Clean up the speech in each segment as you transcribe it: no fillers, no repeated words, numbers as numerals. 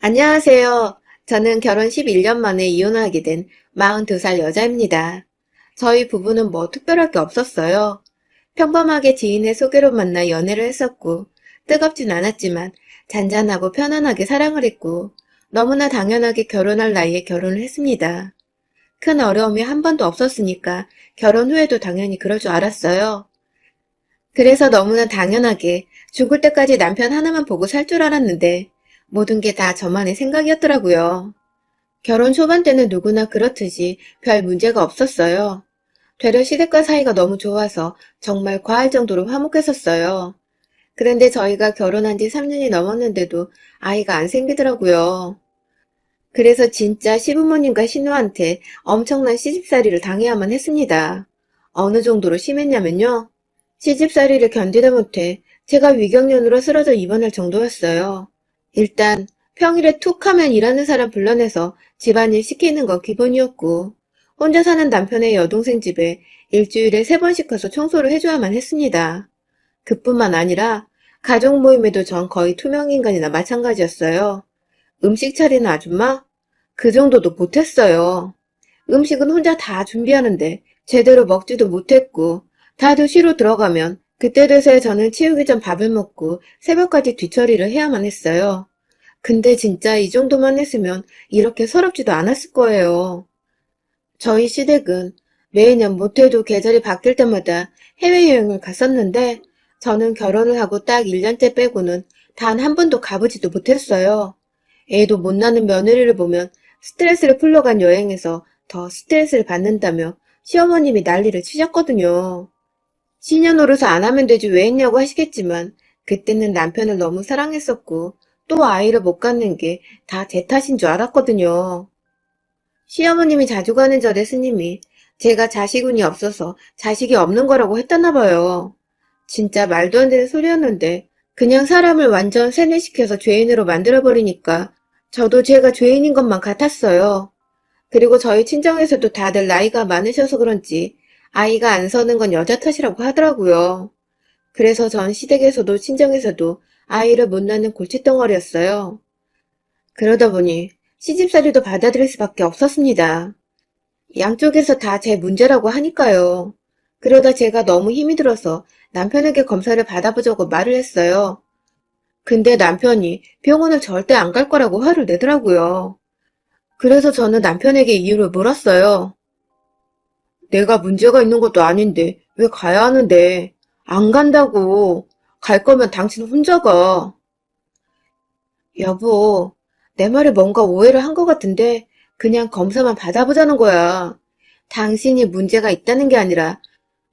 안녕하세요. 저는 결혼 11년 만에 이혼을 하게 된 42살 여자입니다. 저희 부부는 뭐 특별할 게 없었어요. 평범하게 지인의 소개로 만나 연애를 했었고, 뜨겁진 않았지만 잔잔하고 편안하게 사랑을 했고, 너무나 당연하게 결혼할 나이에 결혼을 했습니다. 큰 어려움이 한 번도 없었으니까 결혼 후에도 당연히 그럴 줄 알았어요. 그래서 너무나 당연하게 죽을 때까지 남편 하나만 보고 살 줄 알았는데, 모든 게 다 저만의 생각이었더라고요. 결혼 초반 때는 누구나 그렇듯이 별 문제가 없었어요. 되려 시댁과 사이가 너무 좋아서 정말 과할 정도로 화목했었어요. 그런데 저희가 결혼한 지 3년이 넘었는데도 아이가 안 생기더라고요. 그래서 진짜 시부모님과 신우한테 엄청난 시집살이를 당해야만 했습니다. 어느 정도로 심했냐면요. 시집살이를 견디다 못해 제가 위경련으로 쓰러져 입원할 정도였어요. 일단 평일에 툭 하면 일하는 사람 불러내서 집안일 시키는 건 기본이었고, 혼자 사는 남편의 여동생 집에 일주일에 3번씩 가서 청소를 해줘야만 했습니다. 그뿐만 아니라 가족 모임에도 전 거의 투명인간이나 마찬가지였어요. 음식 차리는 아줌마? 그 정도도 못했어요. 음식은 혼자 다 준비하는데 제대로 먹지도 못했고, 다들 쉬러 들어가면 그때 돼서야 저는 치우기 전 밥을 먹고 새벽까지 뒤처리를 해야만 했어요. 근데 진짜 이 정도만 했으면 이렇게 서럽지도 않았을 거예요. 저희 시댁은 매년 못해도 계절이 바뀔 때마다 해외여행을 갔었는데, 저는 결혼을 하고 딱 1년째 빼고는 단 한 번도 가보지도 못했어요. 애도 못 낳는 며느리를 보면 스트레스를 풀러 간 여행에서 더 스트레스를 받는다며 시어머님이 난리를 치셨거든요. 시녀 노릇을 안 하면 되지 왜 했냐고 하시겠지만, 그때는 남편을 너무 사랑했었고 또 아이를 못 갖는 게 다 제 탓인 줄 알았거든요. 시어머님이 자주 가는 절에 스님이 제가 자식운이 없어서 자식이 없는 거라고 했다나 봐요. 진짜 말도 안 되는 소리였는데 그냥 사람을 완전 세뇌시켜서 죄인으로 만들어버리니까 저도 제가 죄인인 것만 같았어요. 그리고 저희 친정에서도 다들 나이가 많으셔서 그런지 아이가 안 서는 건 여자 탓이라고 하더라고요. 그래서 전 시댁에서도 친정에서도 아이를 못 낳는 골칫덩어리였어요. 그러다 보니 시집살이도 받아들일 수밖에 없었습니다. 양쪽에서 다 제 문제라고 하니까요. 그러다 제가 너무 힘이 들어서 남편에게 검사를 받아보자고 말을 했어요. 근데 남편이 병원을 절대 안 갈 거라고 화를 내더라고요. 그래서 저는 남편에게 이유를 물었어요. 내가 문제가 있는 것도 아닌데 왜 가야 하는데? 안 간다고. 갈 거면 당신 혼자 가. 여보, 내 말에 뭔가 오해를 한 것 같은데 그냥 검사만 받아보자는 거야. 당신이 문제가 있다는 게 아니라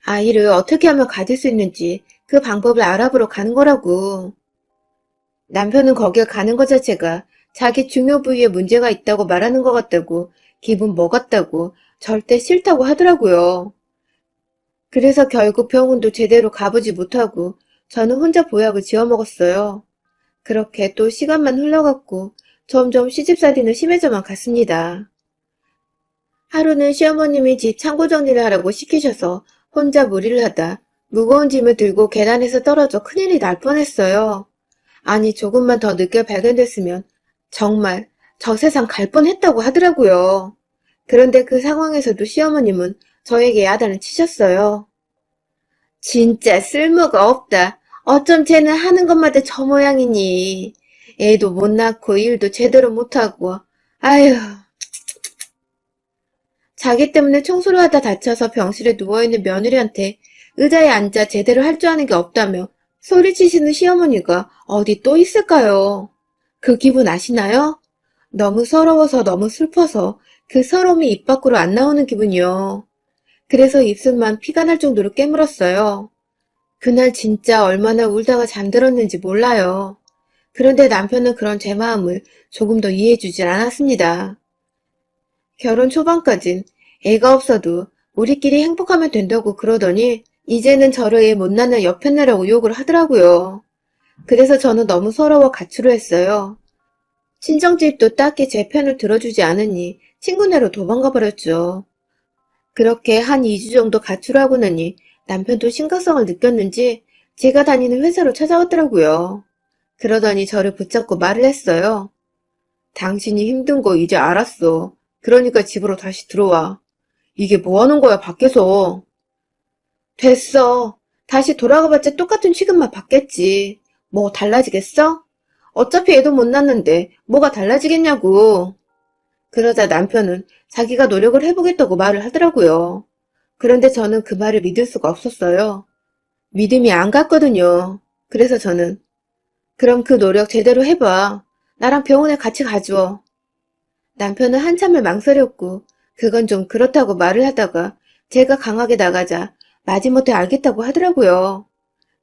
아이를 어떻게 하면 가질 수 있는지 그 방법을 알아보러 가는 거라고. 남편은 거길 가는 것 자체가 자기 중요 부위에 문제가 있다고 말하는 것 같다고, 기분 먹었다고, 절대 싫다고 하더라고요. 그래서 결국 병원도 제대로 가보지 못하고 저는 혼자 보약을 지어 먹었어요. 그렇게 또 시간만 흘러갔고 점점 시집살이는 심해져만 갔습니다. 하루는 시어머님이 집 창고 정리를 하라고 시키셔서 혼자 무리를 하다 무거운 짐을 들고 계단에서 떨어져 큰일이 날 뻔했어요. 아니, 조금만 더 늦게 발견됐으면 정말 저 세상 갈 뻔했다고 하더라고요. 그런데 그 상황에서도 시어머님은 저에게 야단을 치셨어요. 진짜 쓸모가 없다. 어쩜 쟤는 하는 것마다 저 모양이니. 애도 못 낳고 일도 제대로 못하고. 아휴, 자기 때문에 청소를 하다 다쳐서 병실에 누워있는 며느리한테 의자에 앉아 제대로 할 줄 아는 게 없다며 소리치시는 시어머니가 어디 또 있을까요? 그 기분 아시나요? 너무 서러워서 너무 슬퍼서 그 서러움이 입 밖으로 안 나오는 기분이요. 그래서 입술만 피가 날 정도로 깨물었어요. 그날 진짜 얼마나 울다가 잠들었는지 몰라요. 그런데 남편은 그런 제 마음을 조금 더 이해해주질 않았습니다. 결혼 초반까진 애가 없어도 우리끼리 행복하면 된다고 그러더니 이제는 저를 애 못 낳는 여편네라고 욕을 하더라고요. 그래서 저는 너무 서러워 가출을 했어요. 친정집도 딱히 제 편을 들어주지 않으니 친구네로 도망가 버렸죠. 그렇게 한 2주 정도 가출하고 나니 남편도 심각성을 느꼈는지 제가 다니는 회사로 찾아왔더라고요. 그러더니 저를 붙잡고 말을 했어요. 당신이 힘든 거 이제 알았어. 그러니까 집으로 다시 들어와. 이게 뭐 하는 거야, 밖에서. 됐어. 다시 돌아가봤자 똑같은 취급만 받겠지. 뭐 달라지겠어? 어차피 애도 못 낳는데 뭐가 달라지겠냐고. 그러자 남편은 자기가 노력을 해보겠다고 말을 하더라고요. 그런데 저는 그 말을 믿을 수가 없었어요. 믿음이 안 갔거든요. 그래서 저는 그럼 그 노력 제대로 해봐. 나랑 병원에 같이 가줘. 남편은 한참을 망설였고 그건 좀 그렇다고 말을 하다가 제가 강하게 나가자 마지못해 알겠다고 하더라고요.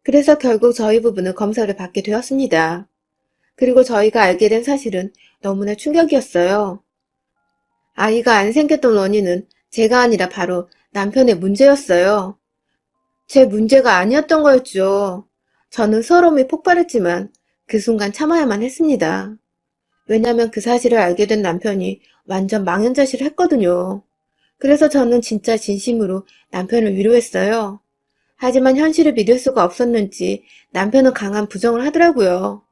그래서 결국 저희 부부는 검사를 받게 되었습니다. 그리고 저희가 알게 된 사실은 너무나 충격이었어요. 아이가 안 생겼던 원인은 제가 아니라 바로 남편의 문제였어요. 제 문제가 아니었던 거였죠. 저는 서러움이 폭발했지만 그 순간 참아야만 했습니다. 왜냐면 그 사실을 알게 된 남편이 완전 망연자실을 했거든요. 그래서 저는 진짜 진심으로 남편을 위로했어요. 하지만 현실을 믿을 수가 없었는지 남편은 강한 부정을 하더라고요.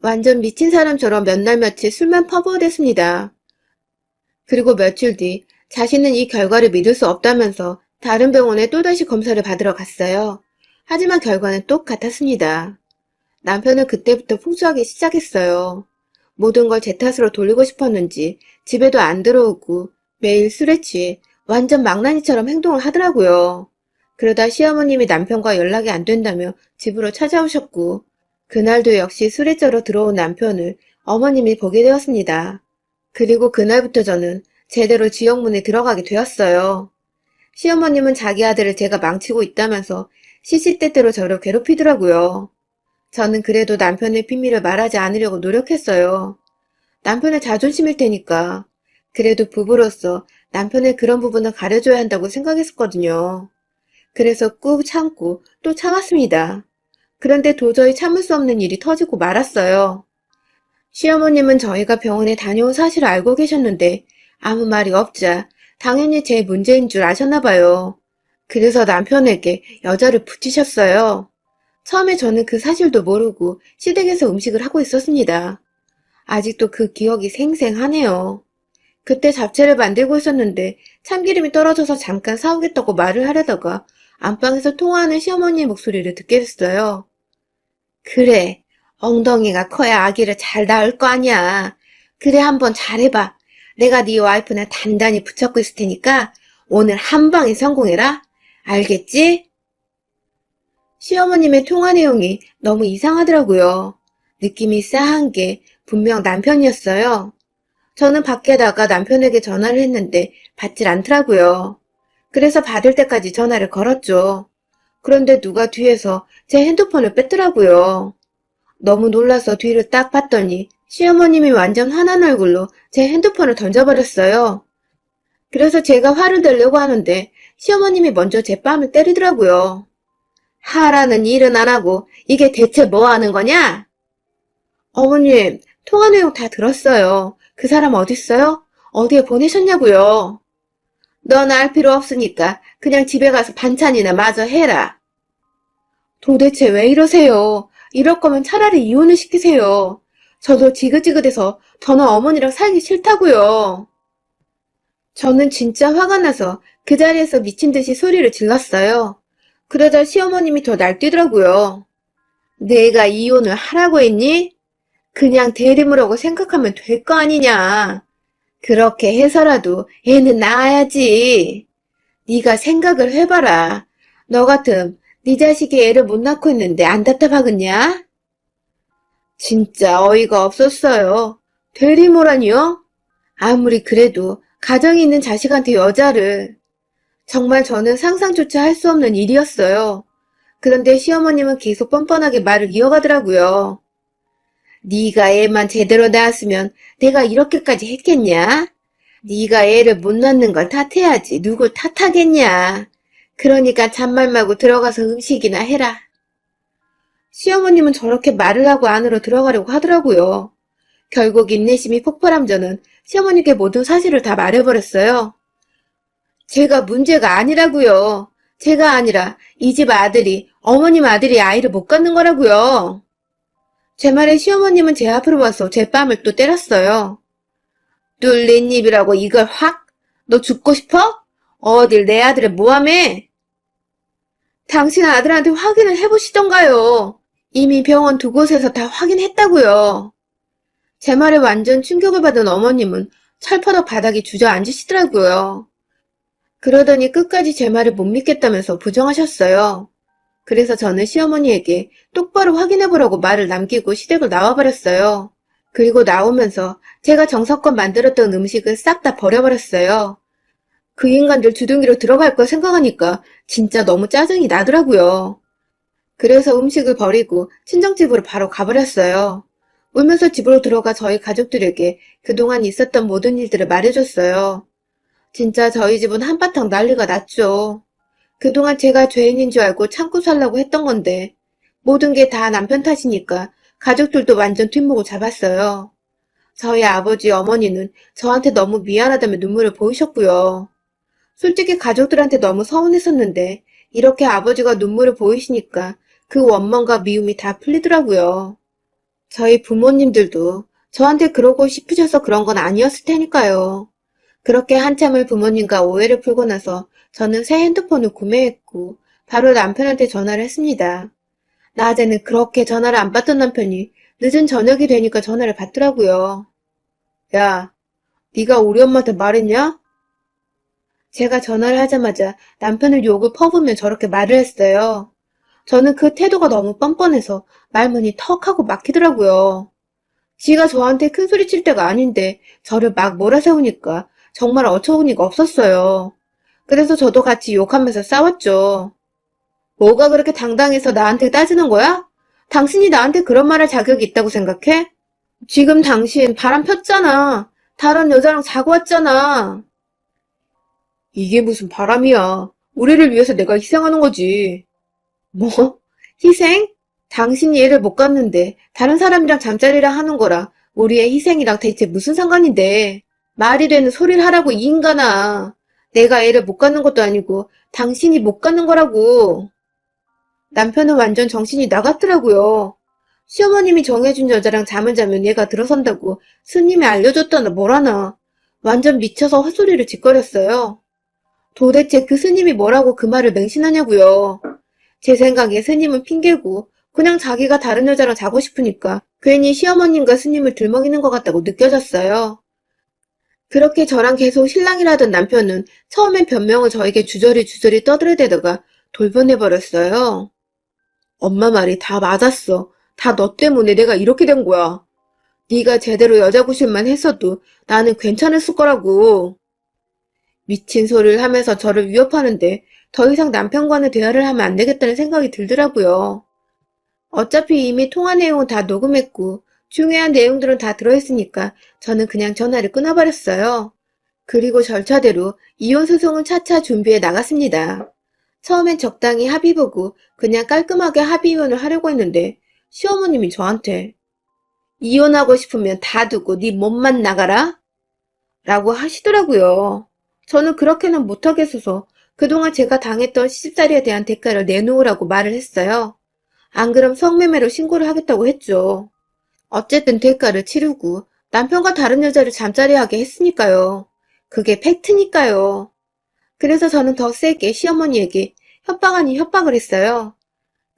완전 미친 사람처럼 몇 날 며칠 술만 퍼부어댔습니다. 그리고 며칠 뒤 자신은 이 결과를 믿을 수 없다면서 다른 병원에 또다시 검사를 받으러 갔어요. 하지만 결과는 똑같았습니다. 남편은 그때부터 폭주하기 시작했어요. 모든 걸 제 탓으로 돌리고 싶었는지 집에도 안 들어오고 매일 술에 취해 완전 망나니처럼 행동을 하더라고요. 그러다 시어머님이 남편과 연락이 안 된다며 집으로 찾아오셨고 그날도 역시 술에 쩔어 들어온 남편을 어머님이 보게 되었습니다. 그리고 그날부터 저는 제대로 지옥문에 들어가게 되었어요. 시어머님은 자기 아들을 제가 망치고 있다면서 시시때때로 저를 괴롭히더라고요. 저는 그래도 남편의 비밀을 말하지 않으려고 노력했어요. 남편의 자존심일 테니까. 그래도 부부로서 남편의 그런 부분은 가려줘야 한다고 생각했었거든요. 그래서 꾹 참고 또 참았습니다. 그런데 도저히 참을 수 없는 일이 터지고 말았어요. 시어머님은 저희가 병원에 다녀온 사실을 알고 계셨는데 아무 말이 없자 당연히 제 문제인 줄 아셨나 봐요. 그래서 남편에게 여자를 붙이셨어요. 처음에 저는 그 사실도 모르고 시댁에서 음식을 하고 있었습니다. 아직도 그 기억이 생생하네요. 그때 잡채를 만들고 있었는데 참기름이 떨어져서 잠깐 사오겠다고 말을 하려다가 안방에서 통화하는 시어머니의 목소리를 듣게 됐어요. 그래, 엉덩이가 커야 아기를 잘 낳을 거 아니야. 그래, 한번 잘해봐. 내가 네 와이프는 단단히 붙잡고 있을 테니까 오늘 한 방에 성공해라. 알겠지? 시어머님의 통화 내용이 너무 이상하더라고요. 느낌이 싸한 게 분명 남편이었어요. 저는 밖에 나가 남편에게 전화를 했는데 받질 않더라고요. 그래서 받을 때까지 전화를 걸었죠. 그런데 누가 뒤에서 제 핸드폰을 뺐더라고요. 너무 놀라서 뒤를 딱 봤더니 시어머님이 완전 화난 얼굴로 제 핸드폰을 던져버렸어요. 그래서 제가 화를 내려고 하는데 시어머님이 먼저 제 뺨을 때리더라고요. 하라는 일은 안 하고 이게 대체 뭐 하는 거냐? 어머님, 통화 내용 다 들었어요. 그 사람 어딨어요? 어디에 보내셨냐고요? 넌 알 필요 없으니까 그냥 집에 가서 반찬이나 마저 해라. 도대체 왜 이러세요? 이럴 거면 차라리 이혼을 시키세요. 저도 지긋지긋해서 저는 어머니랑 살기 싫다고요. 저는 진짜 화가 나서 그 자리에서 미친 듯이 소리를 질렀어요. 그러자 시어머님이 더 날뛰더라고요. 내가 이혼을 하라고 했니? 그냥 대리모라고 생각하면 될 거 아니냐. 그렇게 해서라도 애는 낳아야지. 네가 생각을 해봐라. 너 같음 네 자식이 애를 못 낳고 있는데 안 답답하겠냐? 진짜 어이가 없었어요. 대리모라니요? 아무리 그래도 가정이 있는 자식한테 여자를. 정말 저는 상상조차 할 수 없는 일이었어요. 그런데 시어머님은 계속 뻔뻔하게 말을 이어가더라고요. 네가 애만 제대로 낳았으면 내가 이렇게까지 했겠냐? 네가 애를 못 낳는 걸 탓해야지 누굴 탓하겠냐? 그러니까 잔말 말고 들어가서 음식이나 해라. 시어머님은 저렇게 말을 하고 안으로 들어가려고 하더라고요. 결국 인내심이 폭발한 저는 시어머니께 모든 사실을 다 말해버렸어요. 제가 문제가 아니라고요. 제가 아니라 이 집 아들이 어머님 아들이 아이를 못 갖는 거라고요. 제 말에 시어머님은 제 앞으로 와서 제 뺨을 또 때렸어요. 뚫린 입이라고 이걸 확? 너 죽고 싶어? 어딜 내 아들을 모함해? 당신 아들한테 확인을 해보시던가요. 이미 병원 두 곳에서 다 확인했다고요. 제 말에 완전 충격을 받은 어머님은 철퍼덕 바닥에 주저앉으시더라고요. 그러더니 끝까지 제 말을 못 믿겠다면서 부정하셨어요. 그래서 저는 시어머니에게 똑바로 확인해보라고 말을 남기고 시댁을 나와버렸어요. 그리고 나오면서 제가 정성껏 만들었던 음식을 싹 다 버려버렸어요. 그 인간들 주둥이로 들어갈 거 생각하니까 진짜 너무 짜증이 나더라고요. 그래서 음식을 버리고 친정집으로 바로 가버렸어요. 울면서 집으로 들어가 저희 가족들에게 그동안 있었던 모든 일들을 말해줬어요. 진짜 저희 집은 한바탕 난리가 났죠. 그동안 제가 죄인인 줄 알고 참고 살라고 했던 건데 모든 게 다 남편 탓이니까 가족들도 완전 뒷목을 잡았어요. 저희 아버지, 어머니는 저한테 너무 미안하다며 눈물을 보이셨고요. 솔직히 가족들한테 너무 서운했었는데 이렇게 아버지가 눈물을 보이시니까 그 원망과 미움이 다 풀리더라고요. 저희 부모님들도 저한테 그러고 싶으셔서 그런 건 아니었을 테니까요. 그렇게 한참을 부모님과 오해를 풀고 나서 저는 새 핸드폰을 구매했고 바로 남편한테 전화를 했습니다. 낮에는 그렇게 전화를 안 받던 남편이 늦은 저녁이 되니까 전화를 받더라고요. 야, 네가 우리 엄마한테 말했냐? 제가 전화를 하자마자 남편을 욕을 퍼부으며 저렇게 말을 했어요. 저는 그 태도가 너무 뻔뻔해서 말문이 턱 하고 막히더라고요. 지가 저한테 큰 소리 칠 때가 아닌데 저를 막 몰아세우니까 정말 어처구니가 없었어요. 그래서 저도 같이 욕하면서 싸웠죠. 뭐가 그렇게 당당해서 나한테 따지는 거야? 당신이 나한테 그런 말할 자격이 있다고 생각해? 지금 당신 바람 폈잖아. 다른 여자랑 자고 왔잖아. 이게 무슨 바람이야. 우리를 위해서 내가 희생하는 거지. 뭐? 희생? 당신이 애를 못 갖는데 다른 사람이랑 잠자리랑 하는 거랑 우리의 희생이랑 대체 무슨 상관인데. 말이 되는 소리를 하라고 이 인간아. 내가 애를 못 갖는 것도 아니고 당신이 못 갖는 거라고. 남편은 완전 정신이 나갔더라고요. 시어머님이 정해준 여자랑 잠을 자면 얘가 들어선다고 스님이 알려줬다나 뭐라나. 완전 미쳐서 헛소리를 짓거렸어요. 도대체 그 스님이 뭐라고 그 말을 맹신하냐고요. 제 생각에 스님은 핑계고 그냥 자기가 다른 여자랑 자고 싶으니까 괜히 시어머님과 스님을 들먹이는 것 같다고 느껴졌어요. 그렇게 저랑 계속 실랑이라던 남편은 처음엔 변명을 저에게 주저리 떠들어대다가 돌변해버렸어요. 엄마 말이 다 맞았어. 다 너 때문에 내가 이렇게 된 거야. 네가 제대로 여자 구실만 했어도 나는 괜찮았을 거라고. 미친 소리를 하면서 저를 위협하는데 더 이상 남편과는 대화를 하면 안 되겠다는 생각이 들더라고요. 어차피 이미 통화 내용은 다 녹음했고 중요한 내용들은 다 들어있으니까 저는 그냥 전화를 끊어버렸어요. 그리고 절차대로 이혼 소송은 차차 준비해 나갔습니다. 처음엔 적당히 합의 보고 그냥 깔끔하게 합의 이혼을 하려고 했는데 시어머님이 저한테 이혼하고 싶으면 다 두고 네 몸만 나가라? 라고 하시더라고요. 저는 그렇게는 못하겠어서 그동안 제가 당했던 시집살이에 대한 대가를 내놓으라고 말을 했어요. 안 그럼 성매매로 신고를 하겠다고 했죠. 어쨌든 대가를 치르고 남편과 다른 여자를 잠자리하게 했으니까요. 그게 팩트니까요. 그래서 저는 더 세게 시어머니에게 협박 아닌 협박을 했어요.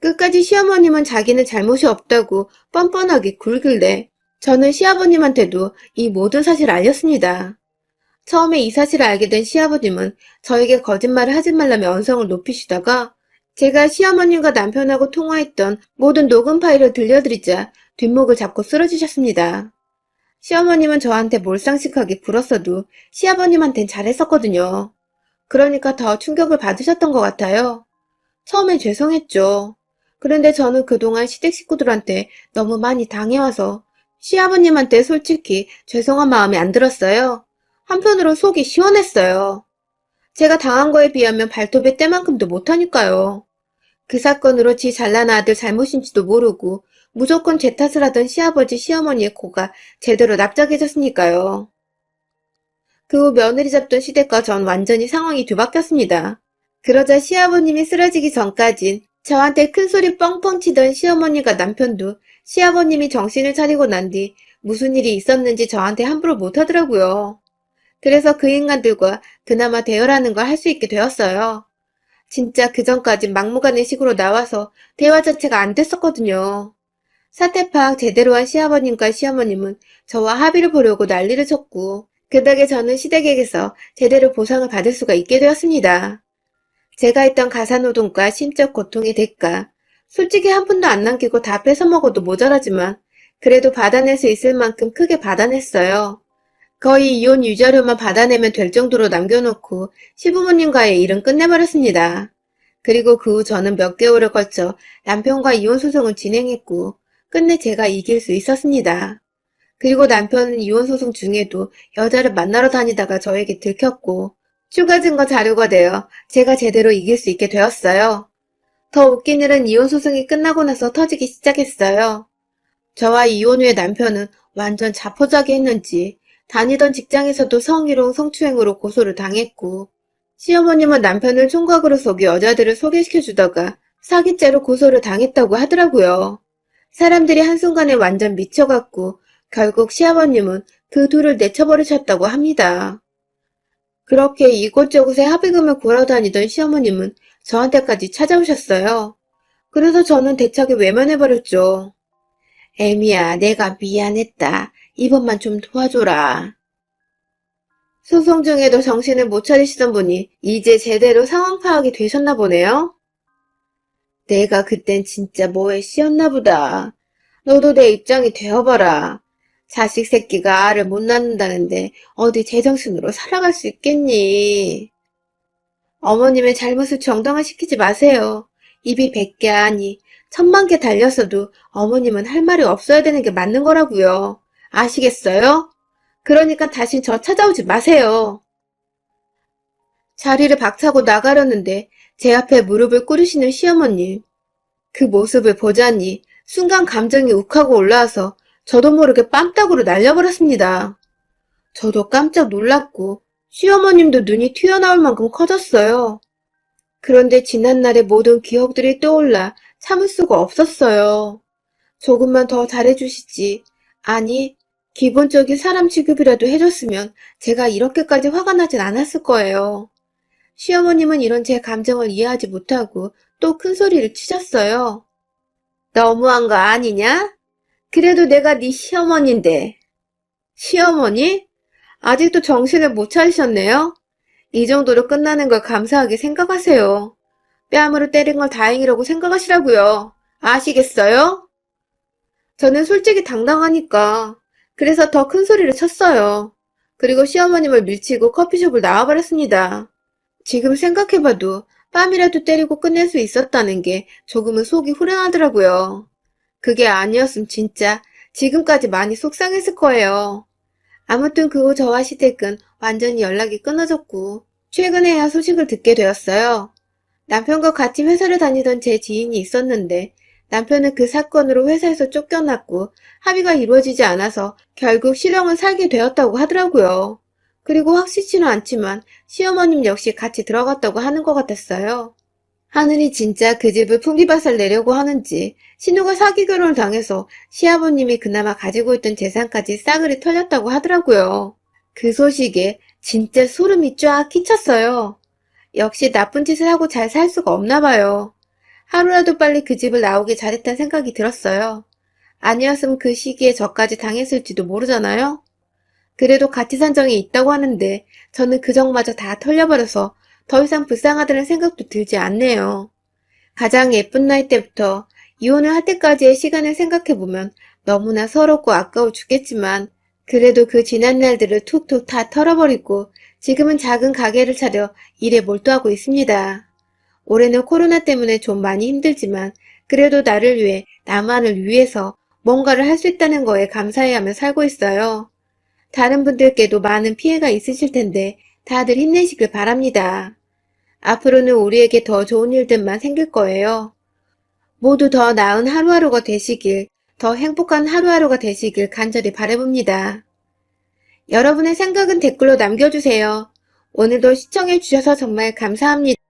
끝까지 시어머님은 자기는 잘못이 없다고 뻔뻔하게 굴길래 저는 시아버님한테도 이 모든 사실을 알렸습니다. 처음에 이 사실을 알게 된 시아버님은 저에게 거짓말을 하지 말라며 언성을 높이시다가 제가 시어머님과 남편하고 통화했던 모든 녹음 파일을 들려드리자 뒷목을 잡고 쓰러지셨습니다. 시어머님은 저한테 몰상식하게 굴었어도 시아버님한텐 잘했었거든요. 그러니까 더 충격을 받으셨던 것 같아요. 처음엔 죄송했죠. 그런데 저는 그동안 시댁 식구들한테 너무 많이 당해와서 시아버님한테 솔직히 죄송한 마음이 안 들었어요. 한편으로 속이 시원했어요. 제가 당한 거에 비하면 발톱의 때만큼도 못하니까요. 그 사건으로 지 잘난 아들 잘못인지도 모르고 무조건 제 탓을 하던 시아버지 시어머니의 코가 제대로 납작해졌으니까요. 그 후 며느리 잡던 시댁과 전 완전히 상황이 뒤바뀌었습니다. 그러자 시아버님이 쓰러지기 전까진 저한테 큰소리 뻥뻥 치던 시어머니가 남편도 시아버님이 정신을 차리고 난 뒤 무슨 일이 있었는지 저한테 함부로 못하더라고요. 그래서 그 인간들과 그나마 대화라는 걸 할 수 있게 되었어요. 진짜 그전까진 막무가내식으로 나와서 대화 자체가 안 됐었거든요. 사태 파악 제대로 한 시아버님과 시어머님은 저와 합의를 보려고 난리를 쳤고 그 덕에 저는 시댁에게서 제대로 보상을 받을 수가 있게 되었습니다. 제가 했던 가사노동과 심적 고통의 대가, 솔직히 한 푼도 안 남기고 다 뺏어 먹어도 모자라지만 그래도 받아낼 수 있을 만큼 크게 받아냈어요. 거의 이혼 유자료만 받아내면 될 정도로 남겨놓고 시부모님과의 일은 끝내버렸습니다. 그리고 그 후 저는 몇 개월에 걸쳐 남편과 이혼 소송을 진행했고 끝내 제가 이길 수 있었습니다. 그리고 남편은 이혼 소송 중에도 여자를 만나러 다니다가 저에게 들켰고 추가 증거 자료가 되어 제가 제대로 이길 수 있게 되었어요. 더 웃긴 일은 이혼 소송이 끝나고 나서 터지기 시작했어요. 저와 이혼 후에 남편은 완전 자포자기했는지 다니던 직장에서도 성희롱, 성추행으로 고소를 당했고 시어머님은 남편을 총각으로 속여 여자들을 소개시켜주다가 사기죄로 고소를 당했다고 하더라고요. 사람들이 한순간에 완전 미쳐갖고 결국 시아버님은 그 둘을 내쳐버리셨다고 합니다. 그렇게 이곳저곳에 합의금을 구하다니던 시어머님은 저한테까지 찾아오셨어요. 그래서 저는 대차게 외면해버렸죠. 애미야, 내가 미안했다. 이번만 좀 도와줘라. 소송 중에도 정신을 못 차리시던 분이 이제 제대로 상황 파악이 되셨나 보네요. 내가 그땐 진짜 뭐에 씌었나 보다. 너도 내 입장이 되어봐라. 자식 새끼가 알을 못 낳는다는데 어디 제정신으로 살아갈 수 있겠니? 어머님의 잘못을 정당화시키지 마세요. 입이 100개 아니 1000만 개 달렸어도 어머님은 할 말이 없어야 되는 게 맞는 거라고요. 아시겠어요? 그러니까 다신 저 찾아오지 마세요. 자리를 박차고 나가려는데 제 앞에 무릎을 꿇으시는 시어머님. 그 모습을 보자니 순간 감정이 욱하고 올라와서 저도 모르게 뺨따구로 날려버렸습니다. 저도 깜짝 놀랐고 시어머님도 눈이 튀어나올 만큼 커졌어요. 그런데 지난날의 모든 기억들이 떠올라 참을 수가 없었어요. 조금만 더 잘해주시지. 아니, 기본적인 사람 취급이라도 해줬으면 제가 이렇게까지 화가 나진 않았을 거예요. 시어머님은 이런 제 감정을 이해하지 못하고 또 큰 소리를 치셨어요. 너무한 거 아니냐? 그래도 내가 네 시어머니인데. 시어머니? 아직도 정신을 못 차리셨네요? 이 정도로 끝나는 걸 감사하게 생각하세요. 뺨으로 때린 걸 다행이라고 생각하시라고요. 아시겠어요? 저는 솔직히 당당하니까 그래서 더 큰 소리를 쳤어요. 그리고 시어머님을 밀치고 커피숍을 나와버렸습니다. 지금 생각해봐도 뺨이라도 때리고 끝낼 수 있었다는 게 조금은 속이 후련하더라고요. 그게 아니었으면 진짜 지금까지 많이 속상했을 거예요. 아무튼 그 후 저와 시댁은 완전히 연락이 끊어졌고 최근에야 소식을 듣게 되었어요. 남편과 같이 회사를 다니던 제 지인이 있었는데 남편은 그 사건으로 회사에서 쫓겨났고 합의가 이루어지지 않아서 결국 실형을 살게 되었다고 하더라고요. 그리고 확실치는 않지만 시어머님 역시 같이 들어갔다고 하는 것 같았어요. 하늘이 진짜 그 집을 풍비박살 내려고 하는지 신우가 사기 결혼을 당해서 시아버님이 그나마 가지고 있던 재산까지 싸그리 털렸다고 하더라고요. 그 소식에 진짜 소름이 쫙 끼쳤어요. 역시 나쁜 짓을 하고 잘 살 수가 없나 봐요. 하루라도 빨리 그 집을 나오길 잘했다는 생각이 들었어요. 아니었으면 그 시기에 저까지 당했을지도 모르잖아요. 그래도 같이 산 정이 있다고 하는데 저는 그 정마저 다 털려버려서 더 이상 불쌍하다는 생각도 들지 않네요. 가장 예쁜 나이 때부터 이혼을 할 때까지의 시간을 생각해보면 너무나 서럽고 아까워 죽겠지만 그래도 그 지난 날들을 툭툭 다 털어버리고 지금은 작은 가게를 차려 일에 몰두하고 있습니다. 올해는 코로나 때문에 좀 많이 힘들지만 그래도 나를 위해 나만을 위해서 뭔가를 할 수 있다는 거에 감사해하며 살고 있어요. 다른 분들께도 많은 피해가 있으실 텐데 다들 힘내시길 바랍니다. 앞으로는 우리에게 더 좋은 일들만 생길 거예요. 모두 더 나은 하루하루가 되시길, 더 행복한 하루하루가 되시길 간절히 바라봅니다. 여러분의 생각은 댓글로 남겨주세요. 오늘도 시청해주셔서 정말 감사합니다.